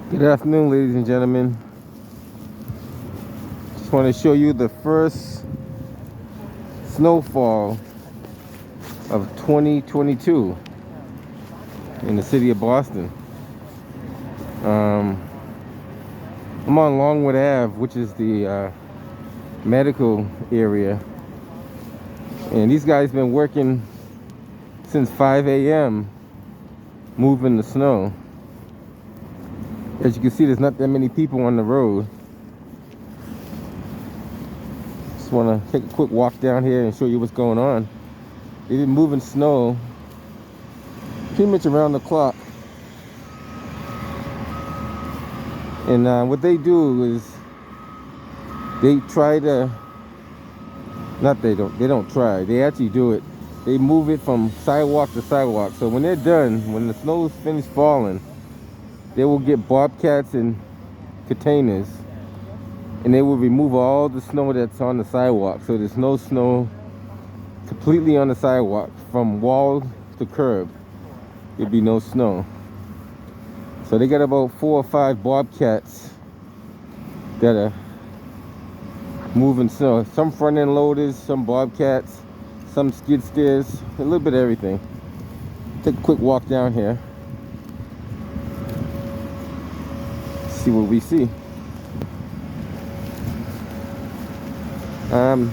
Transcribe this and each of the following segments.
Good afternoon, ladies and gentlemen. Just want to show you the first snowfall of 2022 in the city of Boston. I'm on Longwood Ave, which is the medical area, and these guys been working since 5 a.m. moving the snow. As you can see, there's not that many people on the road. Just want to take a quick walk down here and show you what's going on. They've been moving snow pretty much around the clock. And what they do is they try to, they don't try, they actually do it. They move it from sidewalk to sidewalk. So when they're done, when the snow's finished falling, they will get bobcats and containers, and they will remove all the snow that's on the sidewalk. So there's no snow completely on the sidewalk from wall to curb. There'll be no snow. So they got about 4 or 5 bobcats that are moving snow. Some front end loaders, some bobcats, some skid steers, a little bit of everything. Take a quick walk down here. See what we see.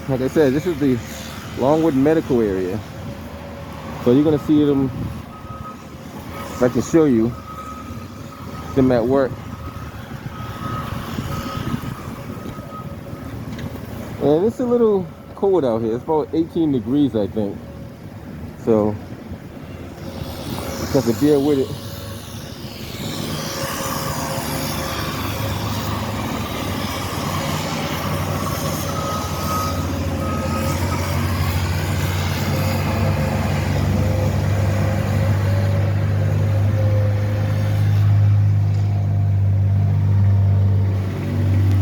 Like I said, this is the Longwood medical area. So you're gonna see them, if I can show you, them at work. And it's a little cold out here. It's about 18 degrees, I think. So you have to bear with it.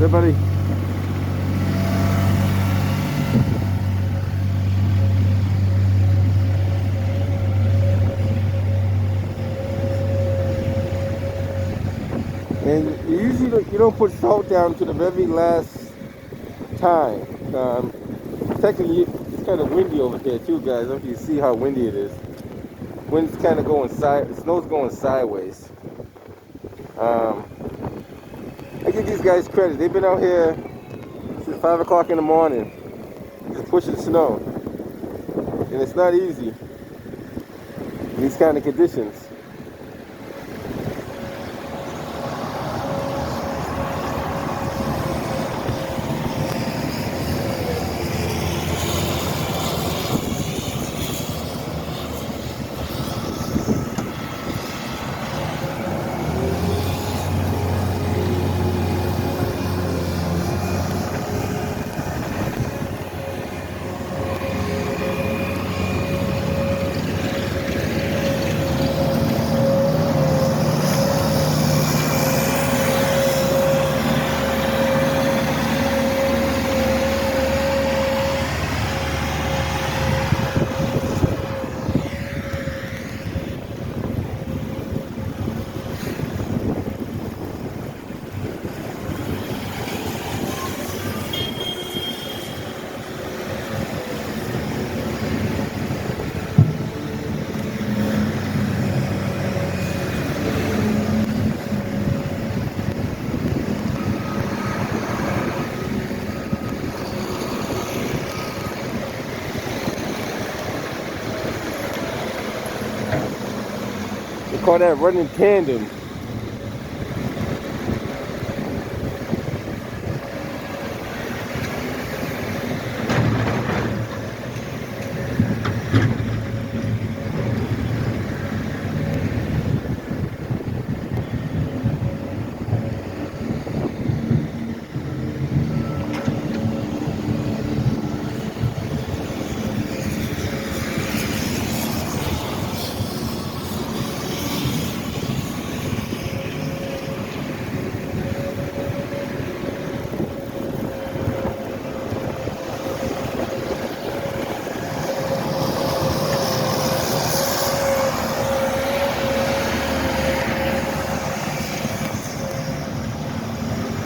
Everybody. And you don't put salt down to the very last time. Technically, it's kind of windy over here too, guys. I don't know if you see how windy it is. Wind's kind of going the snow's going sideways. I give these guys credit. They've been out here since 5 o'clock in the morning, just pushing snow. And it's not easy in these kind of conditions. They call that running tandem.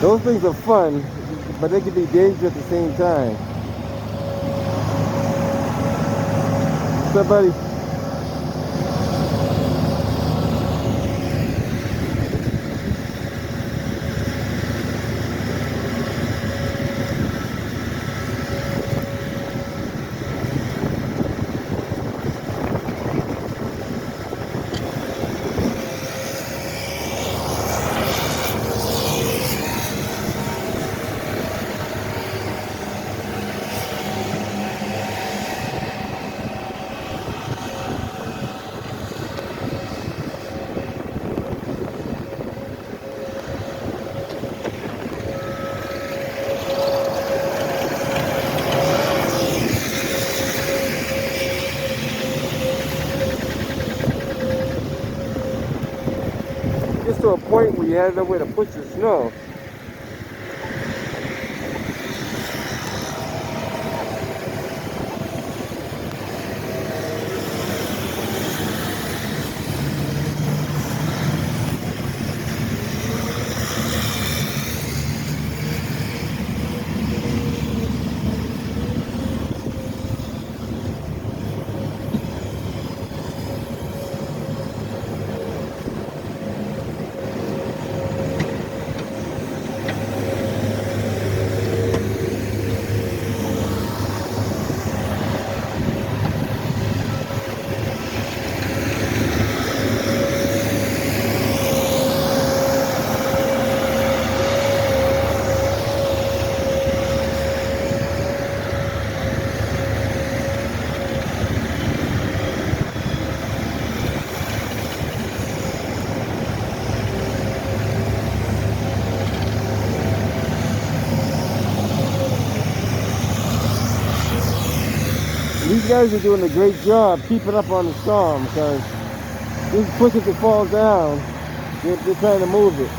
Those things are fun, but they can be dangerous at the same time. What's up, buddy? Gets to a point where you have nowhere to push the snow. These guys are doing a great job keeping up on the storm because as quick as it falls down, they're trying to move it.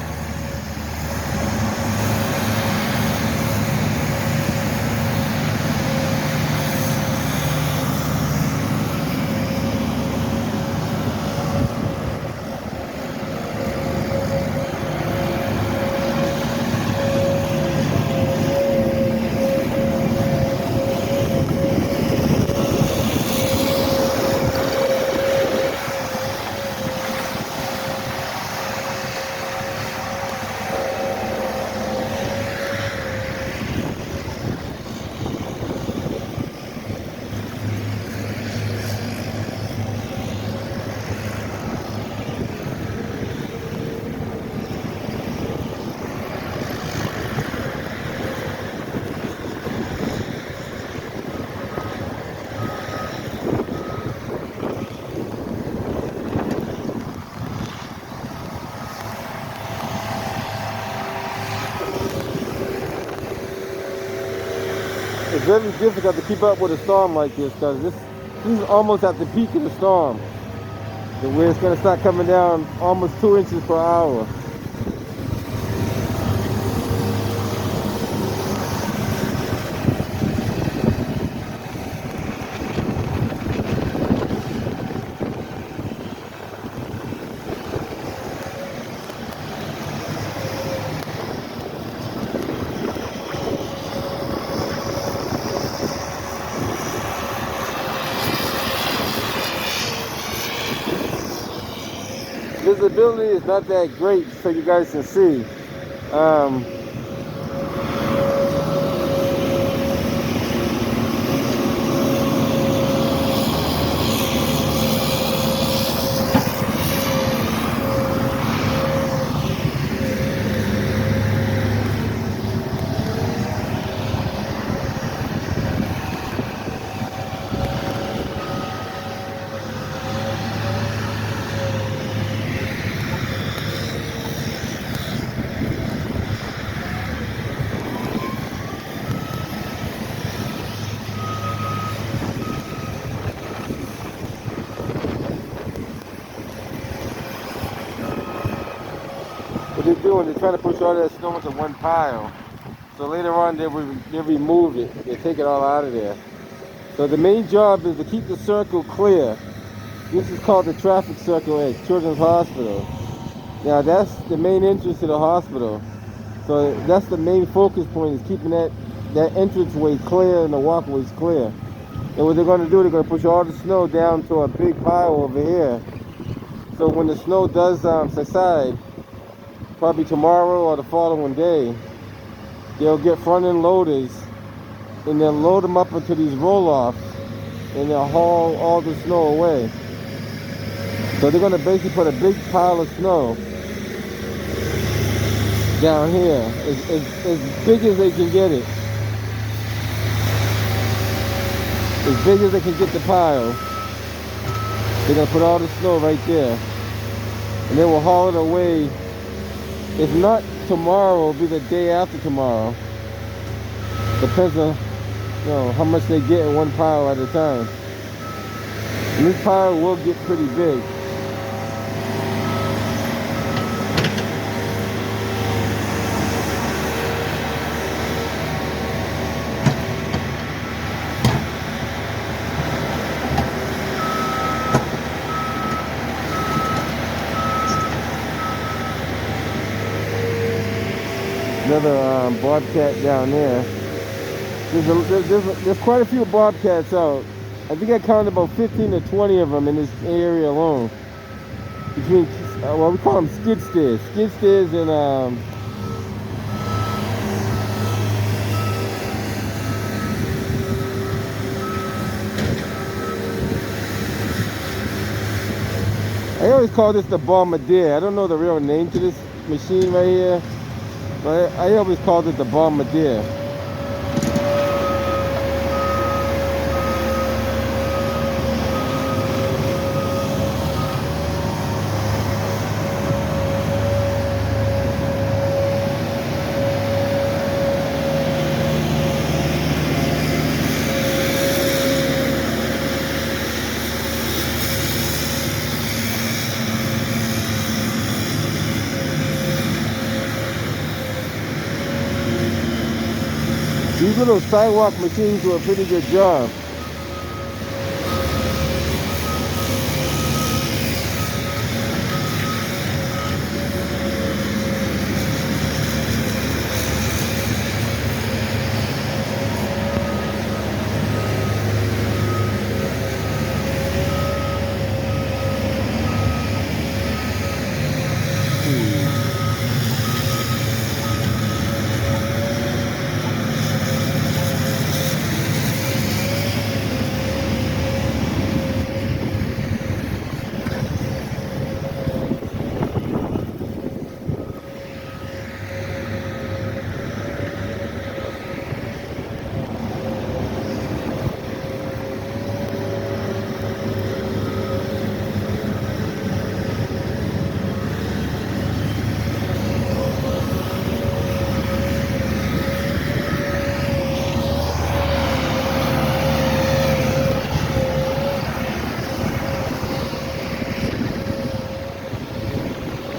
It's very difficult to keep up with a storm like this because this is almost at the peak of the storm, where it's going to start coming down almost 2 inches per hour. Visibility is not that great, so you guys can see. What they're doing, they're trying to push all that snow into one pile. So later on, they'll remove it. They take it all out of there. So the main job is to keep the circle clear. This is called the traffic circle at Children's Hospital. Now that's the main entrance to the hospital. So that's the main focus point, is keeping that entranceway clear and the walkways clear. And what they're going to do, they're going to push all the snow down to a big pile over here. So when the snow does subside, probably tomorrow or the following day, they'll get front end loaders and they'll load them up into these roll-offs and they'll haul all the snow away. So they're going to basically put a big pile of snow down here, as big as they can get it. As big as they can get the pile. They're going to put all the snow right there. And they will haul it away. If not tomorrow, it'll be the day after tomorrow. Depends on, you know, how much they get in one pile at a time. And this pile will get pretty big. Another bobcat down there. There's quite a few bobcats out. I think I counted about 15 to 20 of them in this area alone. Between, well, we call them skid steers. Skid steers and I always call this the bombardier. I don't know the real name to this machine right here, but I always called it the bombardier. These little sidewalk machines do a pretty good job.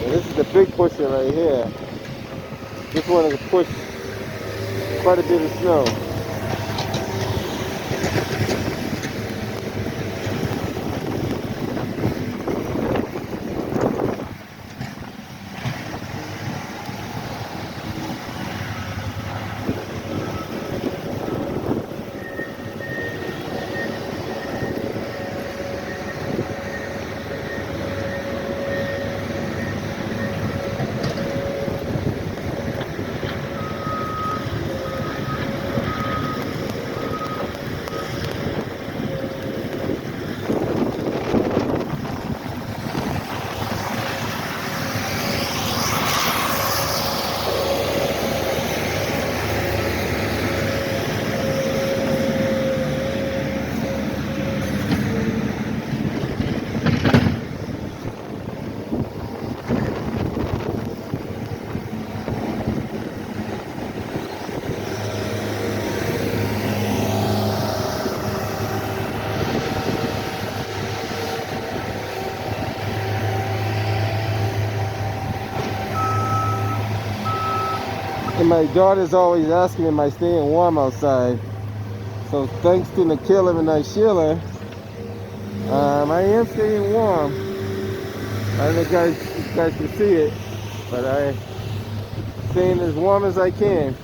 This is the big pusher right here. This one is push quite a bit of snow. And my daughter's always asking me, am I staying warm outside? So thanks to Nikhil and Sheila, I am staying warm. I don't know if you guys can see it, but I staying as warm as I can.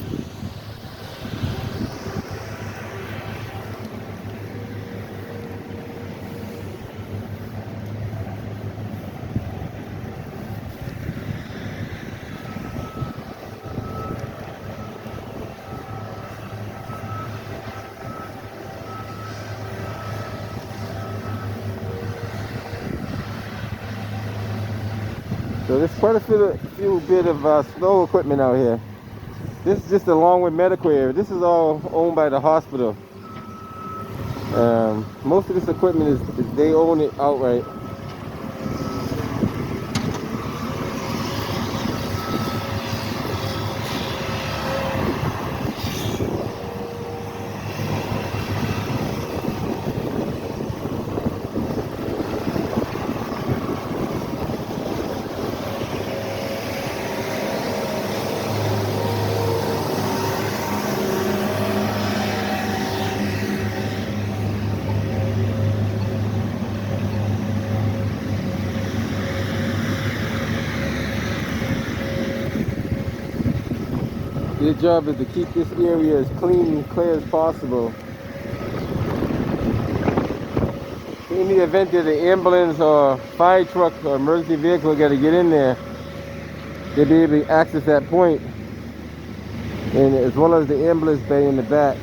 So there's quite a few bit of snow equipment out here. This is just along with medical area. This is all owned by the hospital. Most of this equipment is they own it outright. Their job is to keep this area as clean and clear as possible. In the event that the ambulance or fire truck or emergency vehicle got to get in there, they'll be able to access that point, and as well as the ambulance bay in the back.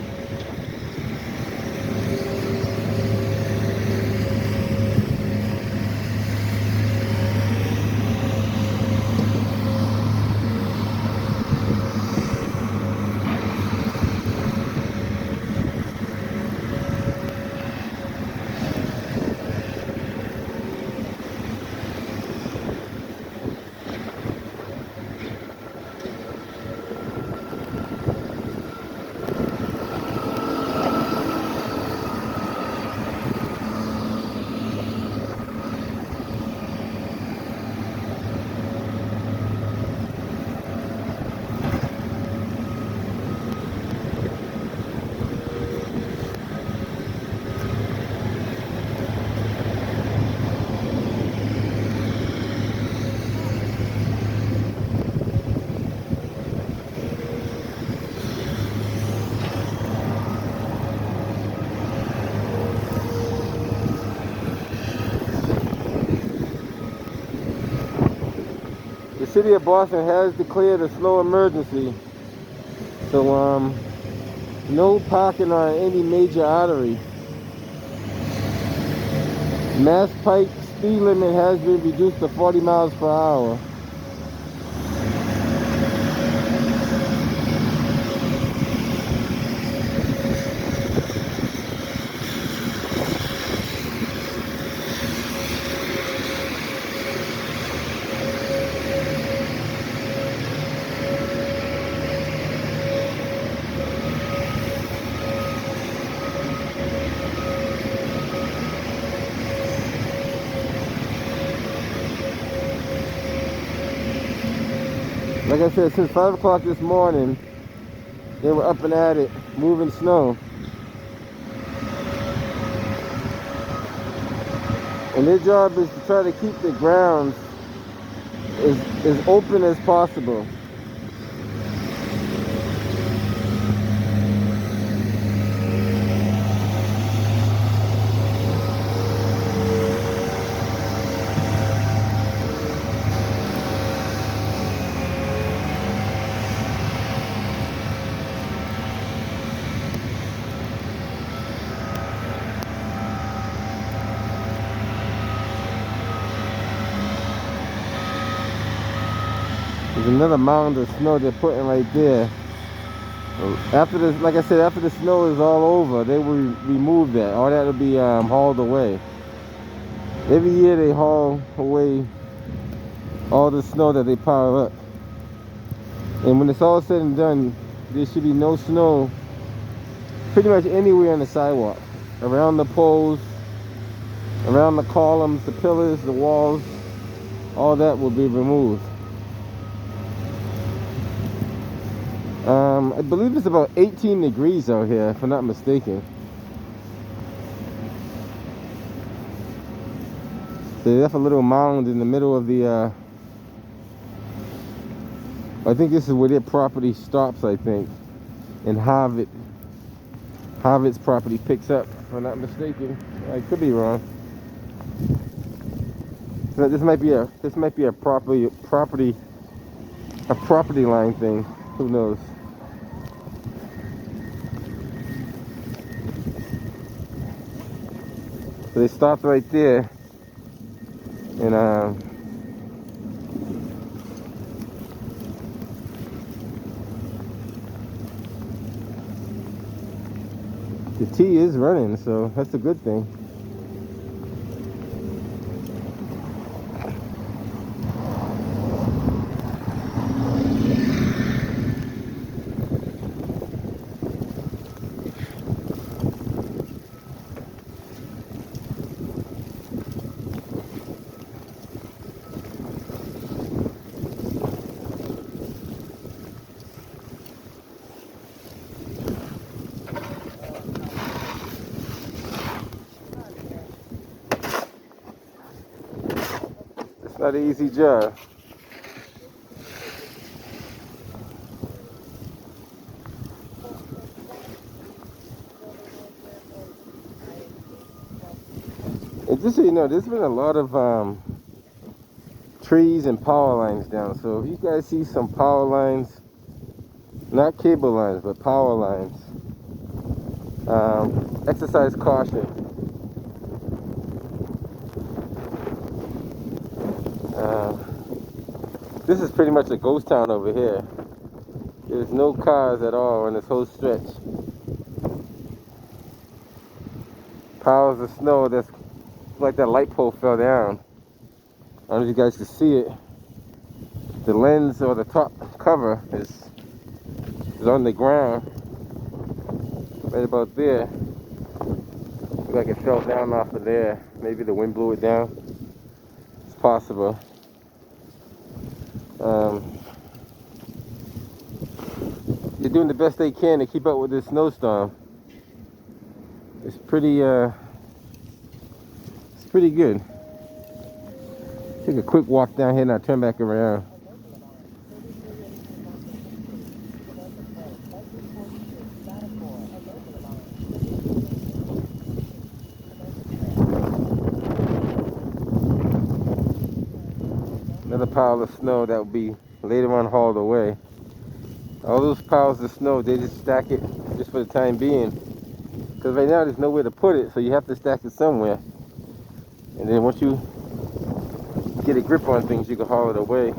The city of Boston has declared a snow emergency, so no parking on any major artery. Mass Pike speed limit has been reduced to 40 miles per hour. Like I said, since 5 o'clock this morning, they were up and at it, moving snow. And their job is to try to keep the grounds as open as possible. There's another mound of snow they're putting right there. After this, like I said, after the snow is all over, they will remove that. All that will be hauled away. Every year they haul away all the snow that they pile up. And when it's all said and done, there should be no snow pretty much anywhere on the sidewalk. Around the poles, around the columns, the pillars, the walls, all that will be removed. I believe it's about 18 degrees out here, if I'm not mistaken. So they left a little mound in the middle of the I think this is where their property stops, I think, and Harvard's property picks up, if I'm not mistaken. I could be wrong. So this might be a property line thing. Who knows? So they stopped right there, and the T is running, so that's a good thing. It's not an easy job. And just so you know, there's been a lot of trees and power lines down. So if you guys see some power lines, not cable lines, but power lines, exercise caution. This is pretty much a ghost town over here. There's no cars at all on this whole stretch. Piles of snow that's like that light pole fell down. I don't know if you guys can see it. The lens or the top cover is on the ground. Right about there. Looks like it fell down off of there. Maybe the wind blew it down. It's possible. They're doing the best they can to keep up with this snowstorm. It's pretty good. Take a quick walk down here and I'll turn back around. Another pile of snow that will be later on hauled away. All those piles of snow, they just stack it just for the time being. Because right now there's nowhere to put it, so you have to stack it somewhere. And then once you get a grip on things, you can haul it away.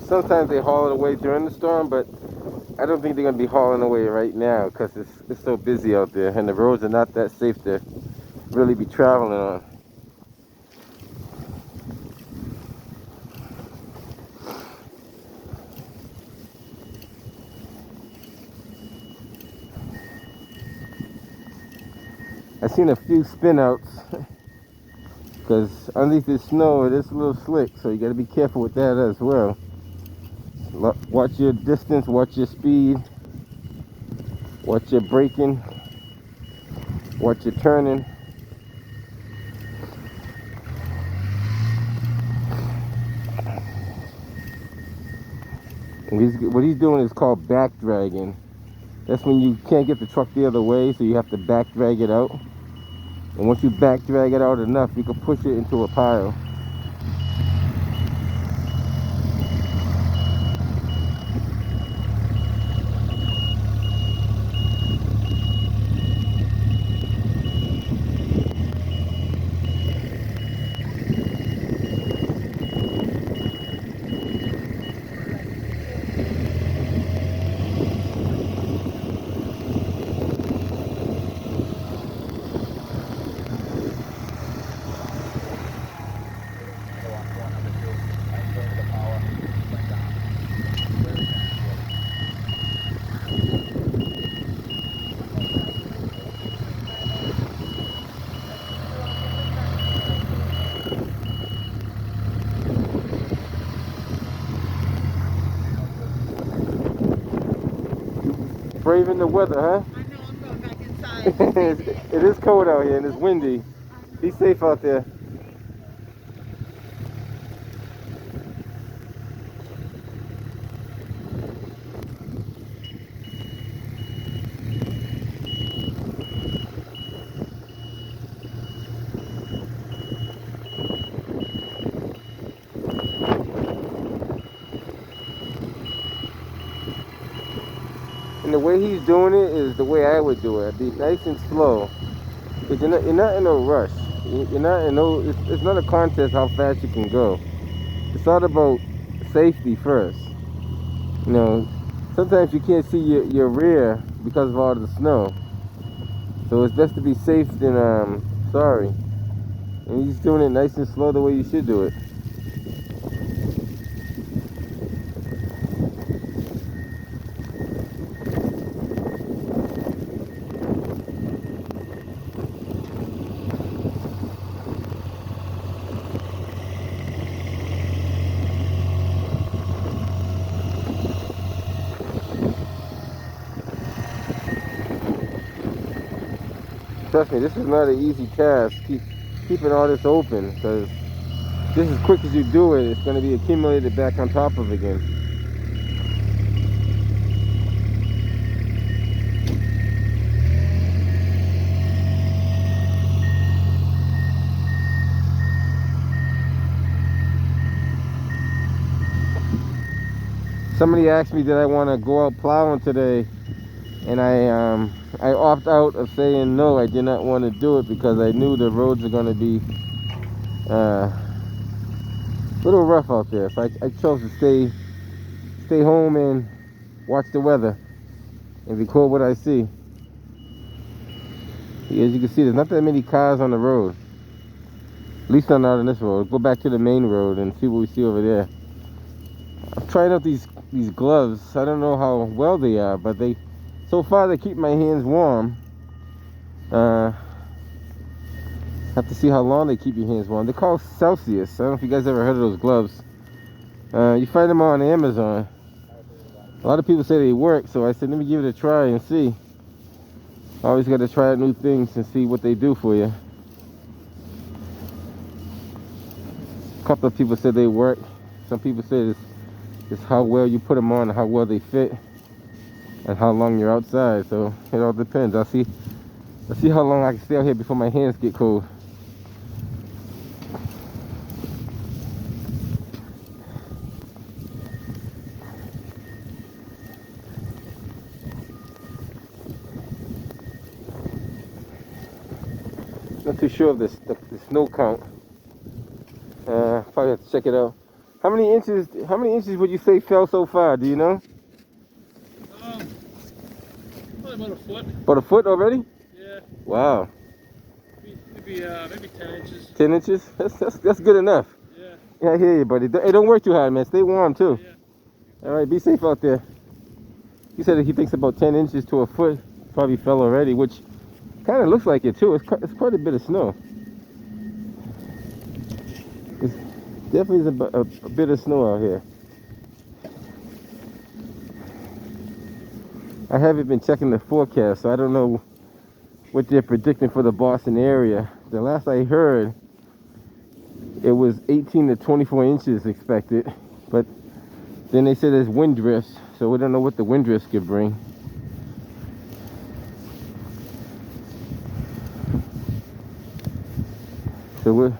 Sometimes they haul it away during the storm, but I don't think they're going to be hauling away right now because it's so busy out there and the roads are not that safe to really be traveling on. I've seen a few spin outs because underneath the snow it is a little slick, so you got to be careful with that as well. Watch your distance, watch your speed, watch your braking, watch your turning. What he's doing is called back dragging. That's when you can't get the truck the other way, so you have to back drag it out. And once you back drag it out enough, you can push it into a pile. Braving the weather, huh? I know, I'm going back inside. It is cold out here and it's windy. Be safe out there. the way he's doing it is the way I would do it. I'd be nice and slow. Because you're not in a rush. You're not in no. It's not a contest how fast you can go. It's all about safety first. You know, sometimes you can't see your rear because of all the snow. So it's best to be safe than sorry. And he's doing it nice and slow the way you should do it. Trust me, this is not an easy task. Keeping all this open, because just as quick as you do it, it's going to be accumulated back on top of again. Somebody asked me did I want to go out plowing today, and I opt out of saying no. I did not want to do it because I knew the roads are going to be a little rough out there. So I chose to stay home and watch the weather and record what I see. As you can see, there's not that many cars on the road. At least not on this road. Go back to the main road and see what we see over there. I'm trying out these gloves. I don't know how well they are, but so far they keep my hands warm. Have to see how long they keep your hands warm. They're called Celsius. I don't know if you guys ever heard of those gloves. You find them on Amazon. A lot of people say they work, so I said let me give it a try and see. Always got to try out new things and see what they do for you. A couple of people said they work. Some people say it's how well you put them on and how well they fit and how long you're outside. So it all depends. Let's see how long I can stay out here before my hands get cold. Not too sure of the snow count. Probably have to check it out. How many inches would you say fell so far? Do you know? Probably about a foot. About a foot already? Yeah. Wow. Maybe 10 inches. 10 inches? That's good enough. Yeah. Yeah, I hear you, buddy. Hey, don't work too hard, man. Stay warm too. Yeah. All right, be safe out there. He said that he thinks about 10 inches to a foot probably fell already, which kind of looks like it too. It's quite a bit of snow. It's definitely a bit of snow out here. I haven't been checking the forecast, so I don't know what they're predicting for the Boston area. The last I heard, it was 18 to 24 inches expected, but then they said there's wind drifts, so we don't know what the wind drifts could bring. So we're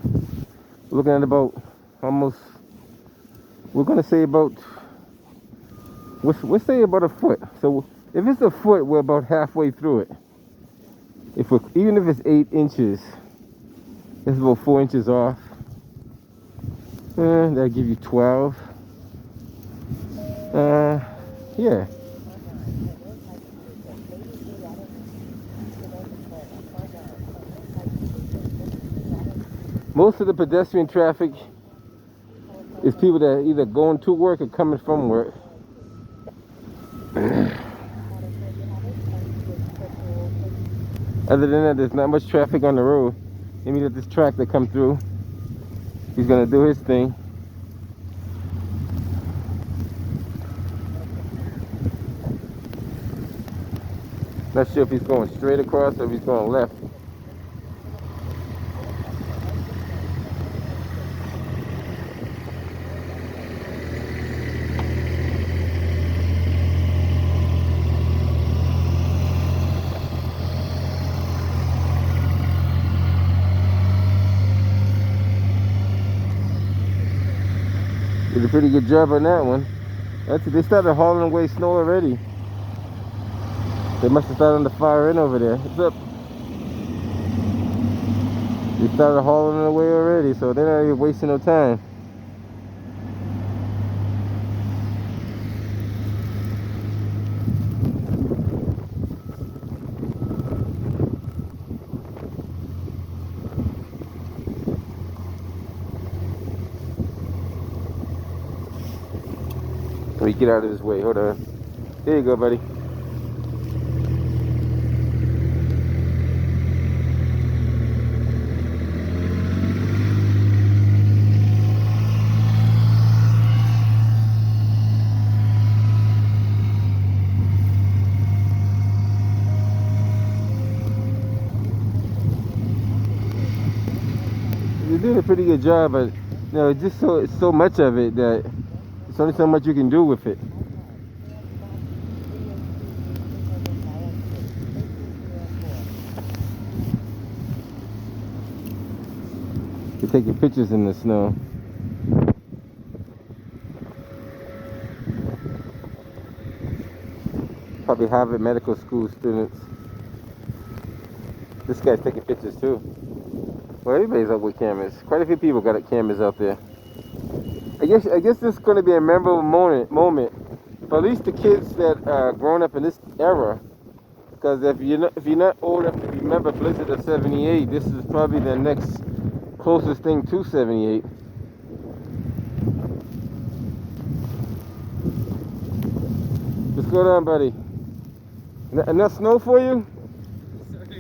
looking at about almost, we're gonna say about, we'll say about a foot. So if it's a foot, we're about halfway through it. Even if it's 8 inches, it's about 4 inches off. That'll give you 12. Yeah. Most of the pedestrian traffic is people that are either going to work or coming from work. Other than that, there's not much traffic on the road. Let me let this tractor come through. He's gonna do his thing. Not sure if he's going straight across or if he's going left. Did a pretty good job on that one. They started hauling away snow already. They must have started the fire in over there. What's up? They started hauling it away already, so they're not even wasting no time. Let me get out of this way. Hold on. There you go, buddy. You're doing a pretty good job, but it's just so much of it that there's only so much you can do with it. You're taking pictures in the snow. Probably Harvard Medical School students. This guy's taking pictures too. Well, everybody's up with cameras. Quite a few people got cameras out there. I guess this is going to be a memorable moment for at least the kids that are growing up in this era. Because if you're not old enough to remember Blizzard of '78, this is probably the next closest thing to '78. What's going on, buddy? Enough snow for you?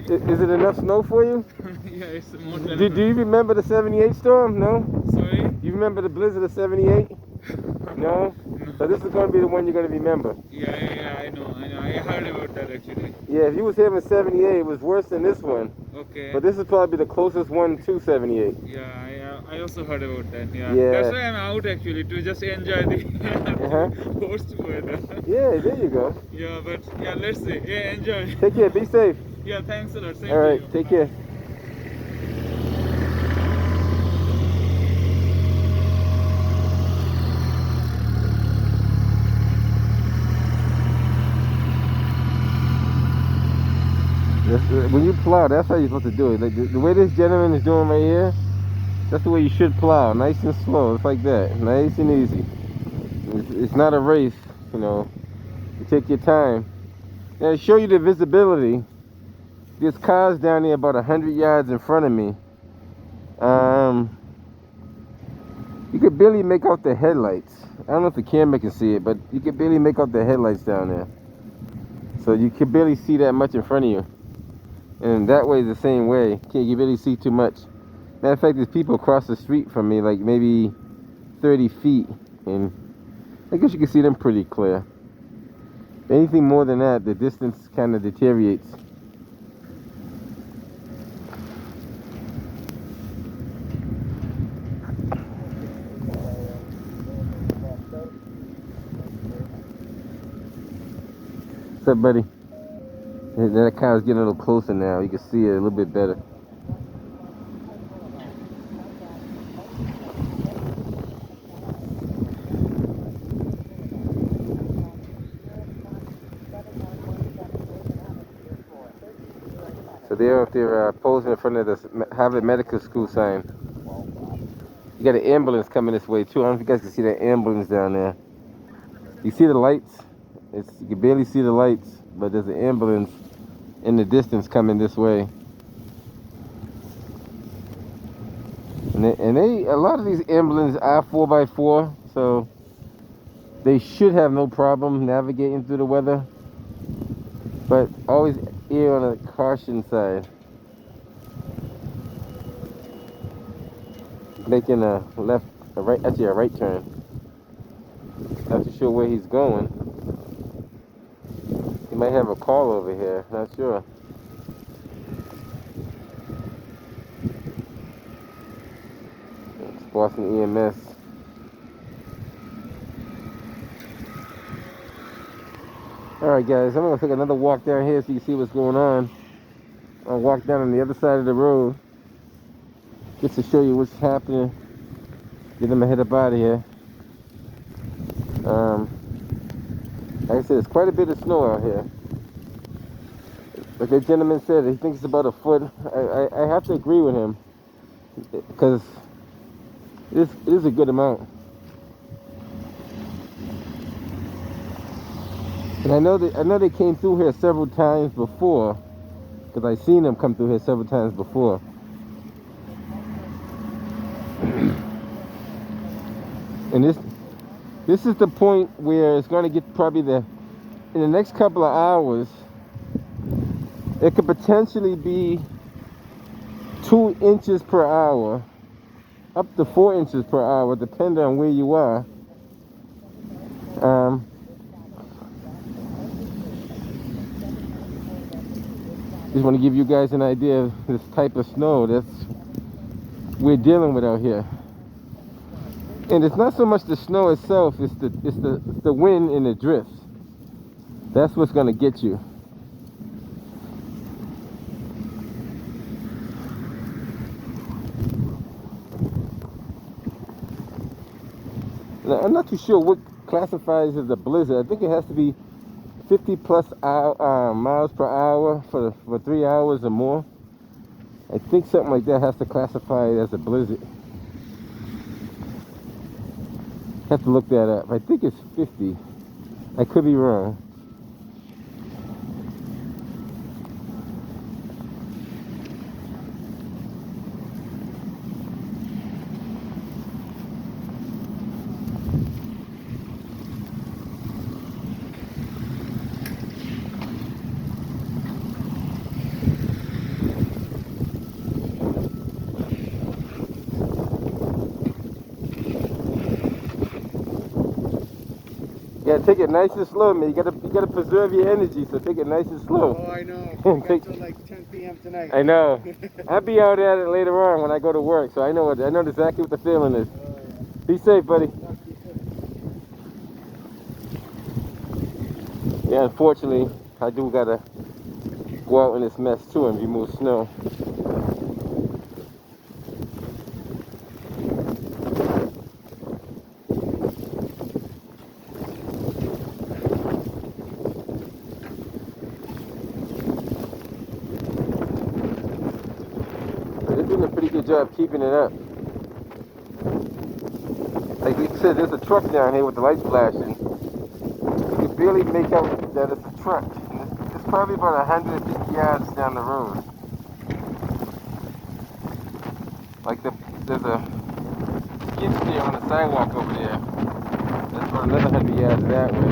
Sorry. Is it enough snow for you? Yeah, it's more than Do you remember the '78 storm? No? Sorry? You remember the blizzard of '78? No? So this is going to be the one you're going to remember. Yeah, I know. I heard about that actually. Yeah, if you was here in '78, it was worse than this one. Okay. But this is probably the closest one to '78. Yeah, I also heard about that. Yeah. Yeah. That's why I'm out actually to just enjoy the worst weather. Yeah, there you go. Yeah, but yeah, let's see. Yeah, enjoy. Take care. Be safe. Yeah, thanks a lot. Same All right. to you. Take care. When you plow, that's how you're supposed to do it. Like the way this gentleman is doing right here, that's the way you should plow. Nice and slow. It's like that. Nice and easy. It's not a race, You take your time. Now to show you the visibility, there's cars down there about 100 yards in front of me. You could barely make out the headlights. I don't know if the camera can see it, but you could barely make out the headlights down there. So you can barely see that much in front of you. And that way is the same way. Can't you really see too much? Matter of fact, there's people across the street from me, like maybe 30 feet. And I guess you can see them pretty clear. Anything more than that, the distance kind of deteriorates. What's up, buddy? That car's getting a little closer now. You can see it a little bit better. So they're up there posing in front of the Harvard Medical School sign. You got an ambulance coming this way too. I don't know if you guys can see that ambulance down there. You see the lights? You can barely see the lights, but there's an ambulance in the distance coming this way. And a lot of these ambulances are 4x4, so they should have no problem navigating through the weather. But always err on the caution side. Making a right turn. Not too sure where he's going. He might have a call over here, not sure. It's Boston EMS. Alright guys, I'm going to take another walk down here so you can see what's going on. I'll walk down on the other side of the road just to show you what's happening. Get them head up out of here. Like I said, there's quite a bit of snow out here. Like that gentleman said, he thinks it's about a foot. I have to agree with him because it is a good amount. And I know they came through here several times before because I seen them come through here several times before. And this is the point where it's going to get probably in the next couple of hours, it could potentially be 2 inches per hour, up to 4 inches per hour, depending on where you are. Just want to give you guys an idea of this type of snow that's we're dealing with out here. And it's not so much the snow itself, it's the wind and the drift. That's what's going to get you. Now, I'm not too sure what classifies as a blizzard. I think it has to be 50 plus miles per hour for 3 hours or more. I think something like that has to classify it as a blizzard. Have to look that up. I think it's 50. I could be wrong. Yeah, take it nice and slow, man. You gotta preserve your energy, so take it nice and slow. Oh, I know. Until like 10 p.m. tonight. I know. I'll be out at it later on when I go to work, so I know exactly what the feeling is. Be safe, buddy. Yeah, unfortunately, I do gotta go out in this mess too and remove snow. They're doing a pretty good job keeping it up. Like we said, there's a truck down here with the lights flashing. You can barely make out that it's a truck. And it's probably about 150 yards down the road. Like there's a skid steer on the sidewalk over there. That's about another 100 yards that way.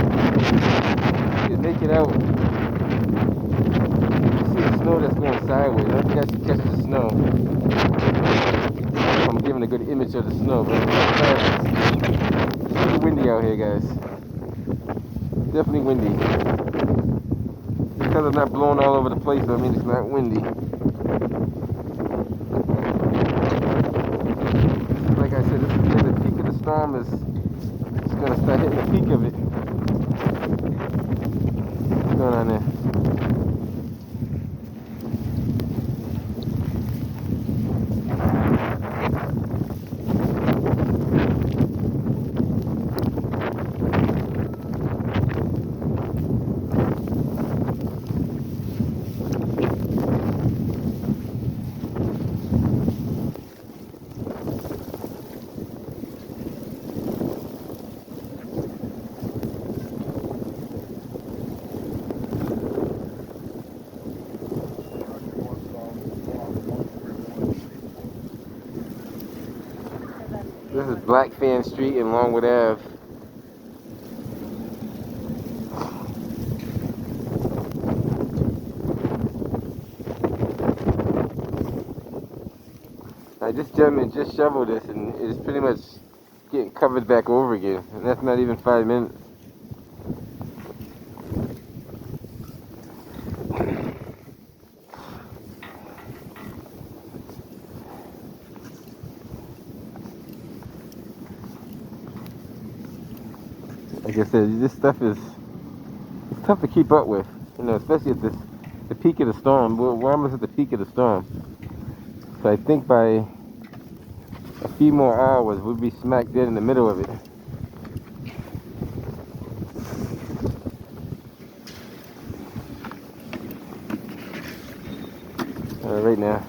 You can make it out. You see the snow that's going sideways. I don't think I should catch the snow. I'm giving a good image of the snow, but it's pretty windy out here, guys. Definitely windy. Because it's not blowing all over the place, I mean it's not windy. Like I said, this is the peak of the storm is gonna start hitting the peak of it. What's going on there? This is Black Fan Street in Longwood Ave. This gentleman just shoveled this and it's pretty much getting covered back over again. And that's not even 5 minutes. Like I said, this stuff it's tough to keep up with, you know, especially at the peak of the storm. We're almost at the peak of the storm. So I think by a few more hours, we'll be smack dead in the middle of it. right now.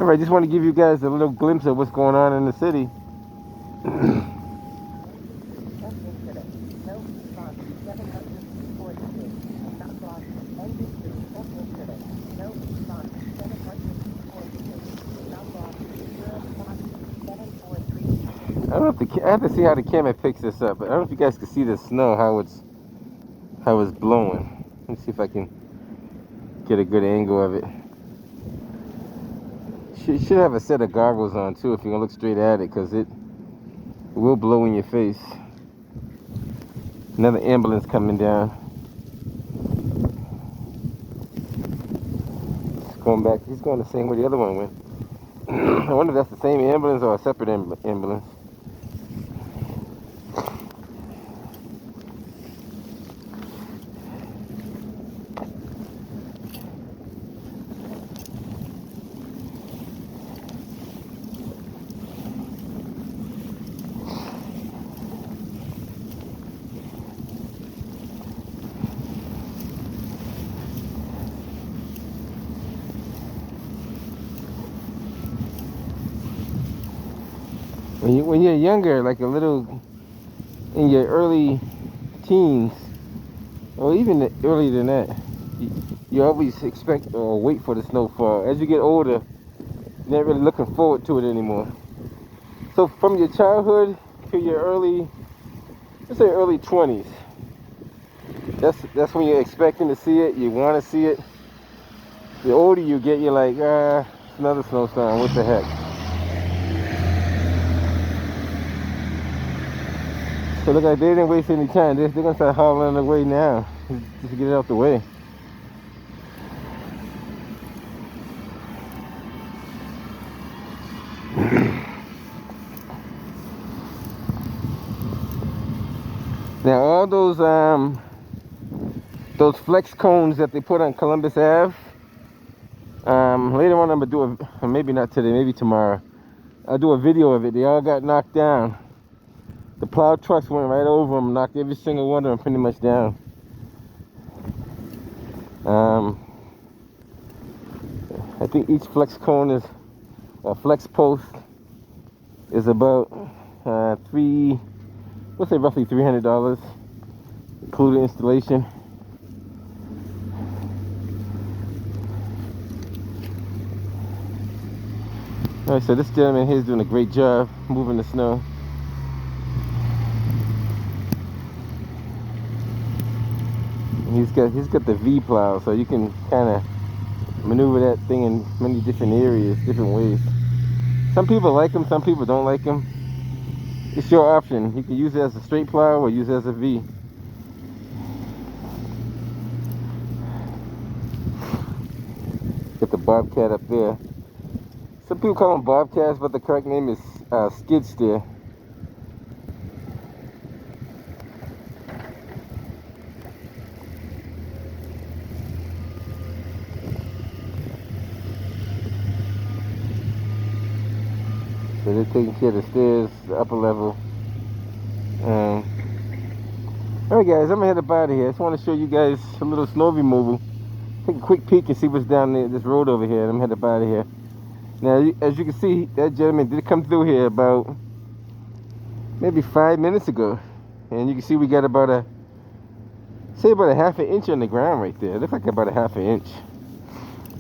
All right, just want to give you guys a little glimpse of what's going on in the city. I don't know if I have to see how the camera picks this up, but I don't know if you guys can see the snow, how it's blowing. Let me see if I can get a good angle of it. Should have a set of goggles on too if you're gonna look straight at it, because it will blow in your face. Another ambulance coming down. He's going back. He's going the same way the other one went. I wonder if that's the same ambulance or a separate ambulance. When you're younger, like a little, in your early teens, or even earlier than that, you always expect or wait for the snowfall. As you get older, you're not really looking forward to it anymore. So from your childhood to your early, let's say early 20s, that's when you're expecting to see it, you want to see it. The older you get, you're like, it's another snowstorm, what the heck. So look like they didn't waste any time. They're gonna start hauling away now, just to get it out the way. Now all those flex cones that they put on Columbus Ave, later on I'm gonna do a, maybe not today, maybe tomorrow, I'll do a video of it. They all got knocked down. The plow trucks went right over them, knocked every single one of them pretty much down. I think each flex cone is, a flex post is about let's say roughly $300, including installation. All right, so this gentleman here is doing a great job moving the snow. He's got the V plow, so you can kind of maneuver that thing in many different areas, different ways. Some people like them, some people don't like them. It's your option. You can use it as a straight plow or use it as a V. Got the Bobcat up there. Some people call them Bobcats, but the correct name is skid steer. So they're taking care of the stairs, the upper level. Alright guys, I'm gonna head up out of here. I just want to show you guys a little snow removal. Take a quick peek and see what's down there, this road over here. I'm headed up out of here. Now, as you can see, that gentleman did come through here about maybe 5 minutes ago. And you can see we got about a half an inch on the ground right there. It looks like about a half an inch.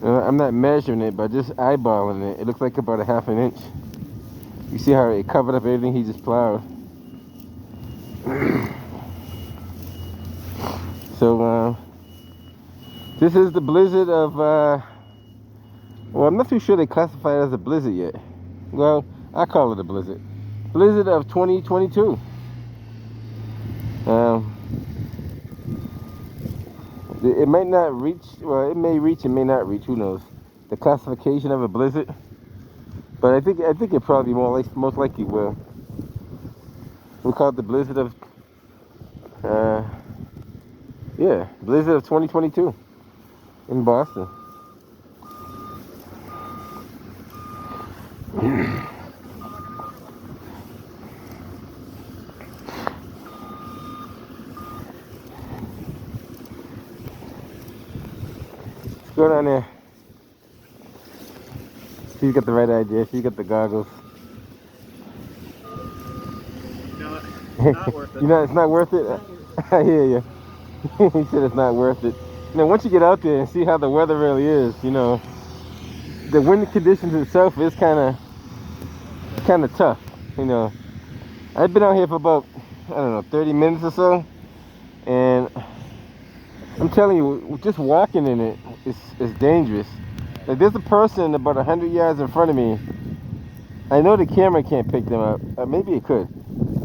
I'm not measuring it, but just eyeballing it. It looks like about a half an inch. You see how it covered up everything he just plowed. So this is the blizzard of well, I'm not too sure they classify it as a blizzard yet. Well, I call it a blizzard. Blizzard of 2022. It might not reach, well, it may reach, it may not reach, who knows, the classification of a blizzard. But I think it probably most likely will. We call it the blizzard of, yeah, blizzard of 2022 in Boston. go down there. She's got the right idea. She's got the goggles. No, not worth it. You know, it's not worth it? I hear you. He said it's not worth it. You know, once you get out there and see how the weather really is, you know, the wind conditions itself is kind of tough. You know, I've been out here for about, I don't know, 30 minutes or so, and I'm telling you, just walking in it is dangerous. Like, there's a person about 100 yards in front of me. I know the camera can't pick them up. Maybe it could.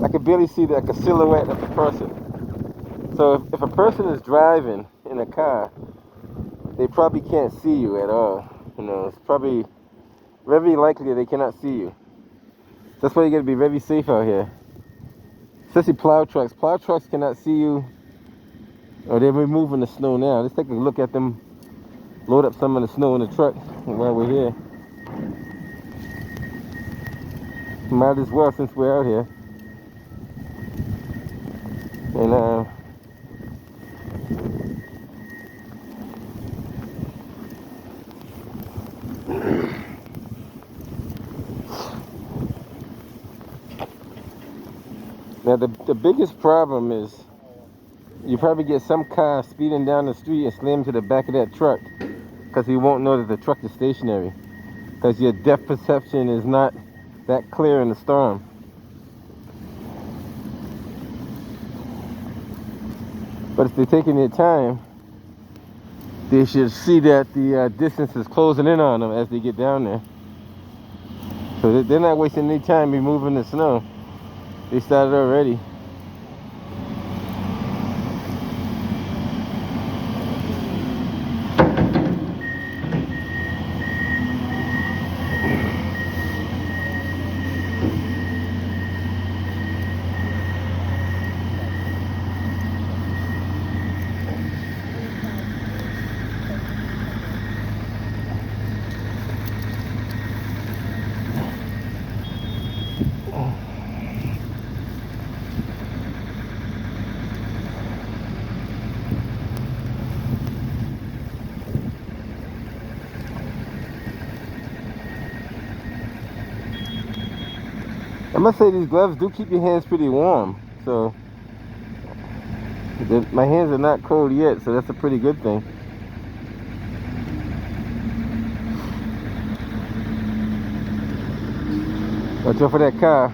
I could barely see like a silhouette of the person. So if a person is driving in a car, they probably can't see you at all. You know, it's probably very likely they cannot see you. That's why you gotta be very safe out here. Especially plow trucks. Plow trucks cannot see you. Or they're removing the snow now. Let's take a look at them load up some of the snow in the truck while we're here. Might as well since we're out here. And now the biggest problem is you probably get some car speeding down the street and slam to the back of that truck because he won't know that the truck is stationary because your depth perception is not that clear in the storm. But if they're taking their time, they should see that the distance is closing in on them as they get down there. So they're not wasting any time removing the snow. They started already. I must say these gloves do keep your hands pretty warm, so my hands are not cold yet, so that's a pretty good thing. Watch out for that car.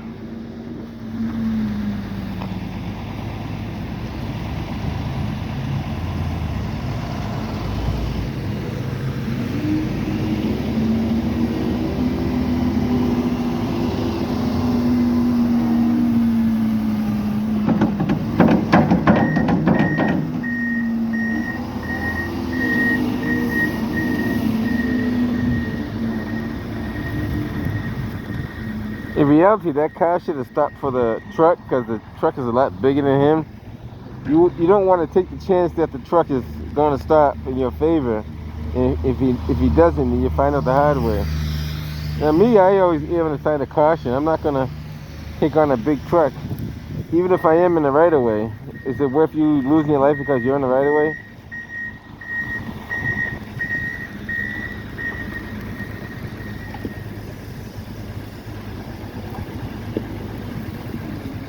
In reality, that car should have stopped for the truck because the truck is a lot bigger than him. You don't want to take the chance that the truck is going to stop in your favor. And if he doesn't, then you find out the hard way. Now me, I always err on the side of caution. I'm not going to take on a big truck. Even if I am in the right of way, is it worth you losing your life because you're in the right of way?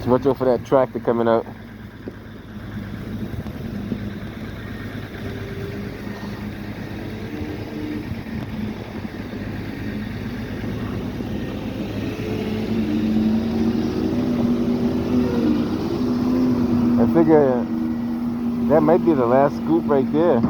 So watch out for that tractor coming out. I figure that might be the last scoop right there.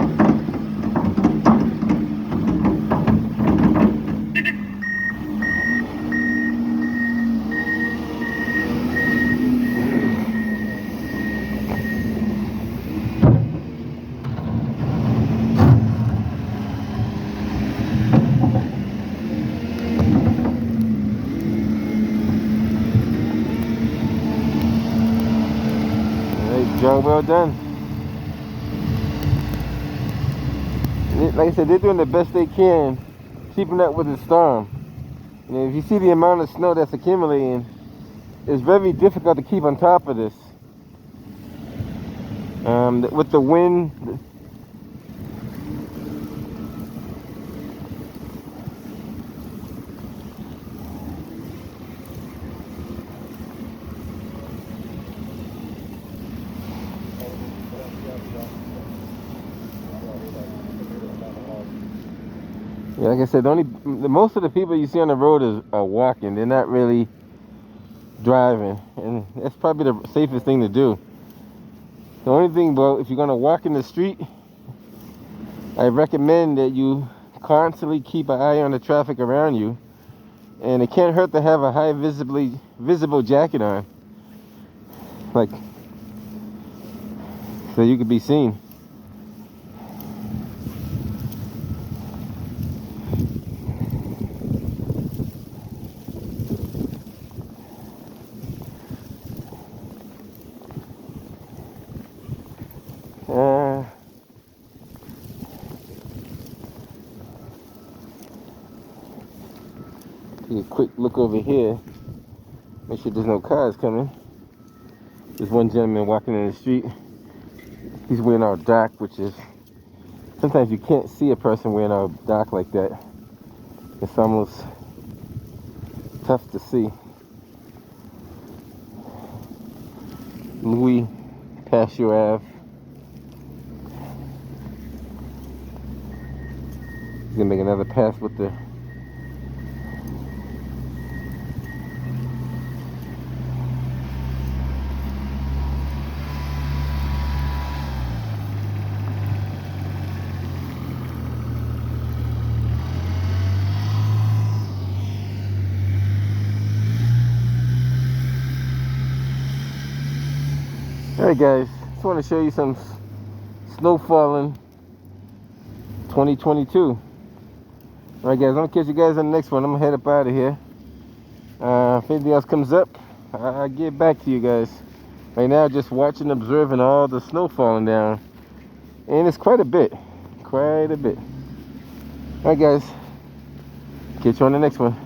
Job well done. Like I said, they're doing the best they can, keeping up with the storm. You know, if you see the amount of snow that's accumulating, it's very difficult to keep on top of this. With the wind, Yeah, like I said, most of the people you see on the road are walking. They're not really driving, and that's probably the safest thing to do. The only thing, bro, if you're gonna walk in the street, I recommend that you constantly keep an eye on the traffic around you, and it can't hurt to have a high visible jacket on, like so you could be seen. Take a quick look over here. Make sure there's no cars coming. There's one gentleman walking in the street. He's wearing our dark, which is sometimes you can't see a person wearing our dark like that. It's almost tough to see. Louis Pasteur Ave. He's gonna make another pass with the Alright guys, just want to show you some snow falling 2022. Alright guys, I'm going to catch you guys on the next one. I'm going to head up out of here. If anything else comes up, I'll get back to you guys. Right now, just watching, observing all the snow falling down. And it's quite a bit. Quite a bit. Alright guys, catch you on the next one.